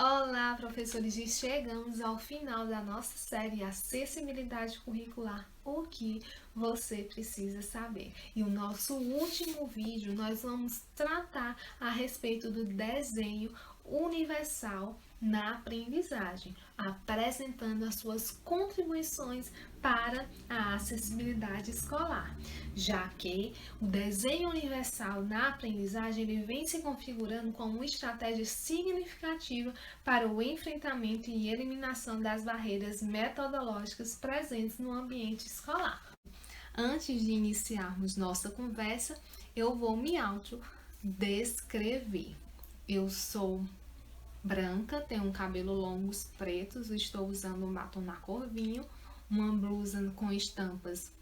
Olá, professores! E chegamos ao final da nossa série Acessibilidade Curricular, o que você precisa saber. E o nosso último vídeo nós vamos tratar a respeito do desenho universal na aprendizagem, apresentando as suas contribuições para a acessibilidade escolar, já que o desenho universal na aprendizagem ele vem se configurando como uma estratégia significativa para o enfrentamento e eliminação das barreiras metodológicas presentes no ambiente escolar. Antes de iniciarmos nossa conversa, eu vou me autodescrever. Eu sou branca, tenho cabelo longos pretos, estou usando um batom na cor vinho, uma blusa com estampas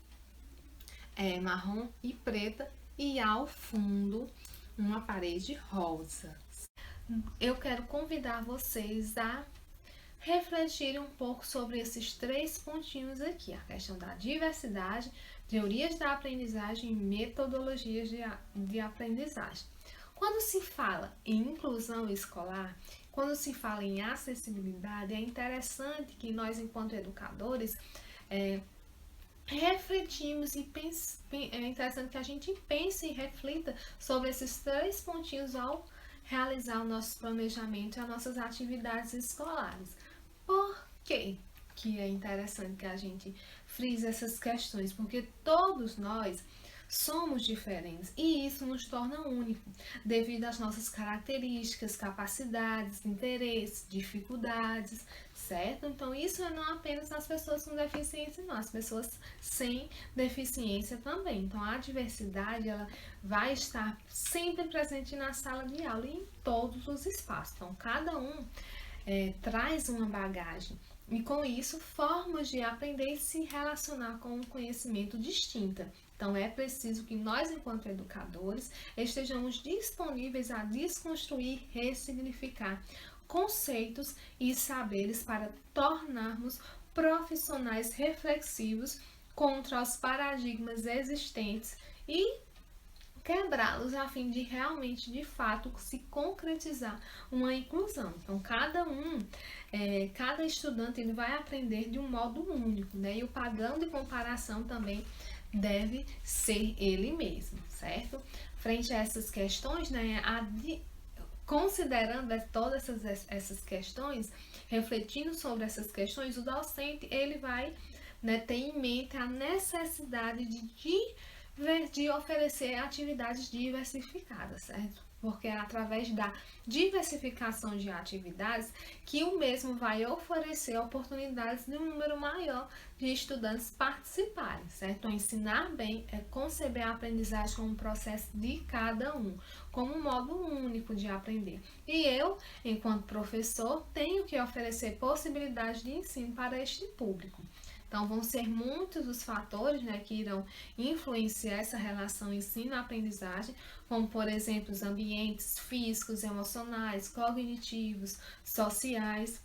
marrom e preta e ao fundo uma parede rosa. Eu quero convidar vocês a refletirem um pouco sobre esses três pontinhos aqui, a questão da diversidade, teorias da aprendizagem e metodologias de aprendizagem. Quando se fala em inclusão escolar, quando se fala em acessibilidade, é interessante que nós, enquanto educadores, refletimos e é interessante que a gente pense e reflita sobre esses três pontinhos ao realizar o nosso planejamento e as nossas atividades escolares. Por quê que é interessante que a gente frise essas questões? Porque todos nós somos diferentes e isso nos torna único, devido às nossas características, capacidades, interesses, dificuldades, certo? Então isso não apenas nas pessoas com deficiência, não, as pessoas sem deficiência também. Então a diversidade ela vai estar sempre presente na sala de aula e em todos os espaços. Então cada um traz uma bagagem. E com isso, formas de aprender e se relacionar com um conhecimento distinta. Então, é preciso que nós, enquanto educadores, estejamos disponíveis a desconstruir, ressignificar conceitos e saberes para tornarmos profissionais reflexivos contra os paradigmas existentes e quebrá-los a fim de realmente, de fato, se concretizar uma inclusão. Então, cada estudante ele vai aprender de um modo único, né? E o padrão de comparação também deve ser ele mesmo, certo? Frente a essas questões, né? Considerando todas essas questões, refletindo sobre essas questões, o docente ele vai ter em mente a necessidade de oferecer atividades diversificadas, certo? Porque é através da diversificação de atividades que o mesmo vai oferecer oportunidades de um número maior de estudantes participarem, certo? Então, ensinar bem é conceber a aprendizagem como um processo de cada um, como um modo único de aprender. E eu, enquanto professor, tenho que oferecer possibilidades de ensino para este público. Então, vão ser muitos os fatores que irão influenciar essa relação ensino-aprendizagem, como, por exemplo, os ambientes físicos, emocionais, cognitivos, sociais.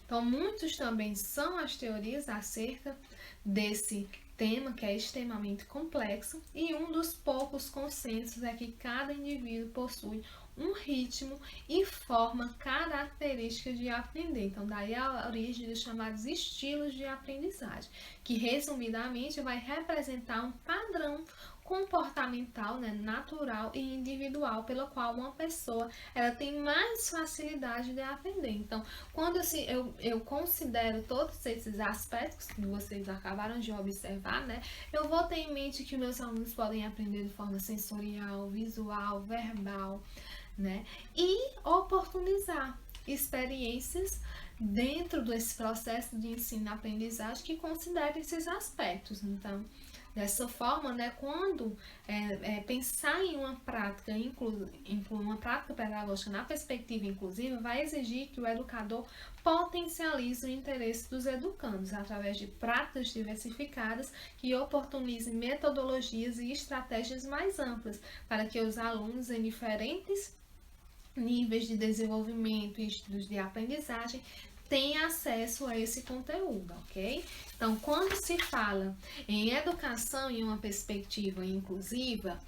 Então, muitos também são as teorias acerca desse tema, que é extremamente complexo, e um dos poucos consensos é que cada indivíduo possui um ritmo e forma característica de aprender. Então, daí a origem dos chamados estilos de aprendizagem, que resumidamente vai representar um padrão comportamental, natural e individual, pelo qual uma pessoa ela tem mais facilidade de aprender. Então, quando eu considero todos esses aspectos que vocês acabaram de observar, eu vou ter em mente que meus alunos podem aprender de forma sensorial, visual, verbal, e oportunizar experiências dentro desse processo de ensino-aprendizagem que considerem esses aspectos. Então, dessa forma, quando pensar em uma prática, uma prática pedagógica na perspectiva inclusiva, vai exigir que o educador potencialize o interesse dos educandos através de práticas diversificadas que oportunizem metodologias e estratégias mais amplas para que os alunos em diferentes níveis de desenvolvimento e estilos de aprendizagem tem acesso a esse conteúdo, ok? Então, quando se fala em educação em uma perspectiva inclusiva,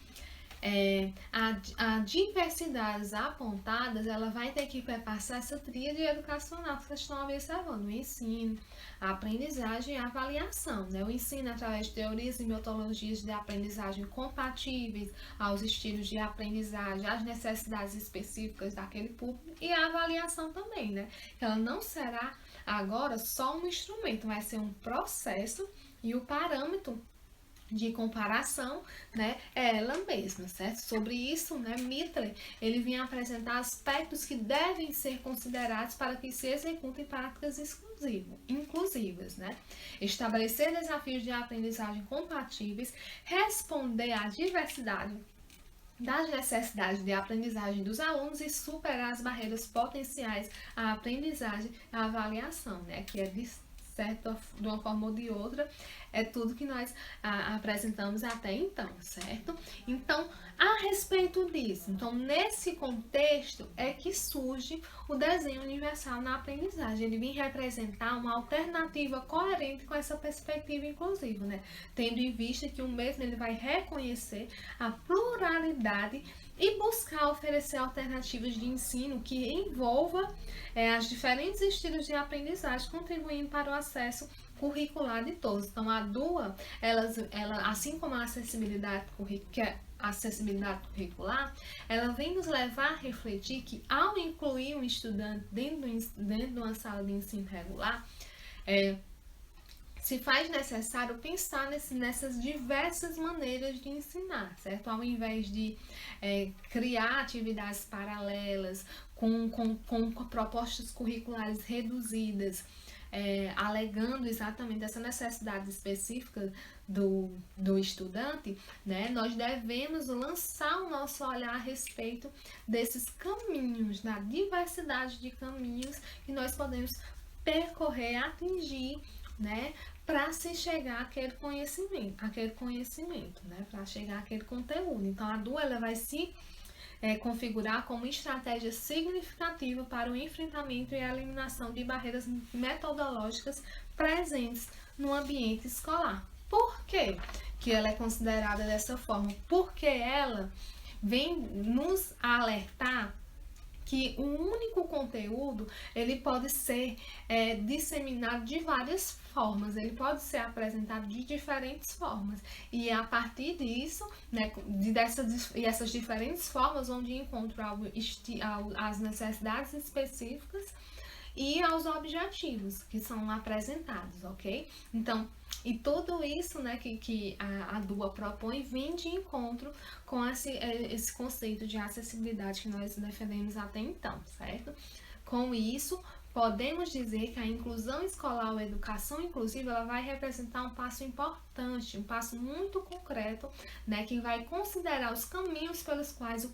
a diversidades apontadas, ela vai ter que perpassar essa tríade educacional que vocês estão observando: o ensino, a aprendizagem e a avaliação, né? O ensino através de teorias e metodologias de aprendizagem compatíveis aos estilos de aprendizagem, às necessidades específicas daquele público, e a avaliação também, né? Ela não será agora só um instrumento, vai ser um processo, e o parâmetro de comparação, né, é ela mesma, certo? Sobre isso, né, Mittler, ele vinha apresentar aspectos que devem ser considerados para que se executem práticas inclusivas, né? Estabelecer desafios de aprendizagem compatíveis, responder à diversidade das necessidades de aprendizagem dos alunos e superar as barreiras potenciais à aprendizagem e à avaliação, né, que é de uma forma ou de outra, é tudo que nós apresentamos até então, certo? Então, a respeito disso, então, nesse contexto é que surge o desenho universal na aprendizagem. Ele vem representar uma alternativa coerente com essa perspectiva inclusiva, né? Tendo em vista que o mesmo ele vai reconhecer a pluralidade e buscar oferecer alternativas de ensino que envolva as diferentes estilos de aprendizagem, contribuindo para o acesso curricular de todos. Então, a DUA, ela assim como a acessibilidade curricular, ela vem nos levar a refletir que, ao incluir um estudante dentro de uma sala de ensino regular, se faz necessário pensar nessas diversas maneiras de ensinar, certo? Ao invés de criar atividades paralelas com propostas curriculares reduzidas, alegando exatamente essa necessidade específica do estudante, né? Nós devemos lançar o nosso olhar a respeito desses caminhos, da diversidade de caminhos que nós podemos percorrer, atingir, né, para se chegar àquele conhecimento, né, para chegar àquele conteúdo. Então, a DUA ela vai se configurar como estratégia significativa para o enfrentamento e a eliminação de barreiras metodológicas presentes no ambiente escolar. Por quê que ela é considerada dessa forma? Porque ela vem nos alertar que o único conteúdo ele pode ser disseminado de várias formas, ele pode ser apresentado de diferentes formas, e a partir disso, né, essas diferentes formas vão de encontro às necessidades específicas e aos objetivos que são apresentados, ok? Então, e tudo isso, né, que a DUA propõe vem de encontro com esse conceito de acessibilidade que nós defendemos até então, certo? Com isso, podemos dizer que a inclusão escolar ou a educação inclusiva ela vai representar um passo importante, um passo muito concreto, né, que vai considerar os caminhos pelos quais o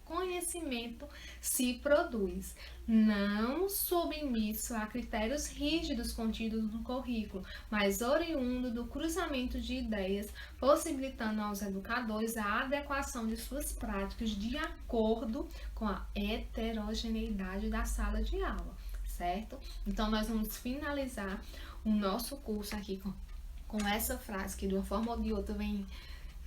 conhecimento se produz, não submisso a critérios rígidos contidos no currículo, mas oriundo do cruzamento de ideias, possibilitando aos educadores a adequação de suas práticas de acordo com a heterogeneidade da sala de aula, certo? Então, nós vamos finalizar o nosso curso aqui com essa frase que, de uma forma ou de outra, vem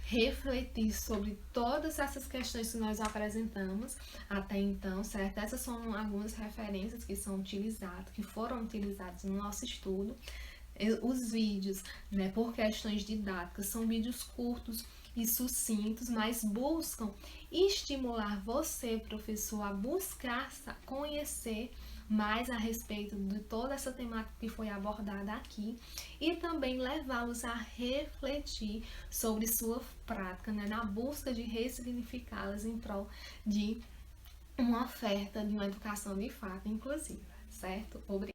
refletir sobre todas essas questões que nós apresentamos até então, certo? Essas são algumas referências que foram utilizadas no nosso estudo. Os vídeos, né, por questões didáticas, são vídeos curtos e sucintos, mas buscam estimular você, professor, a buscar conhecer mais a respeito de toda essa temática que foi abordada aqui e também levá-los a refletir sobre sua prática, né, na busca de ressignificá-las em prol de uma oferta de uma educação de fato inclusiva, certo? Obrigada.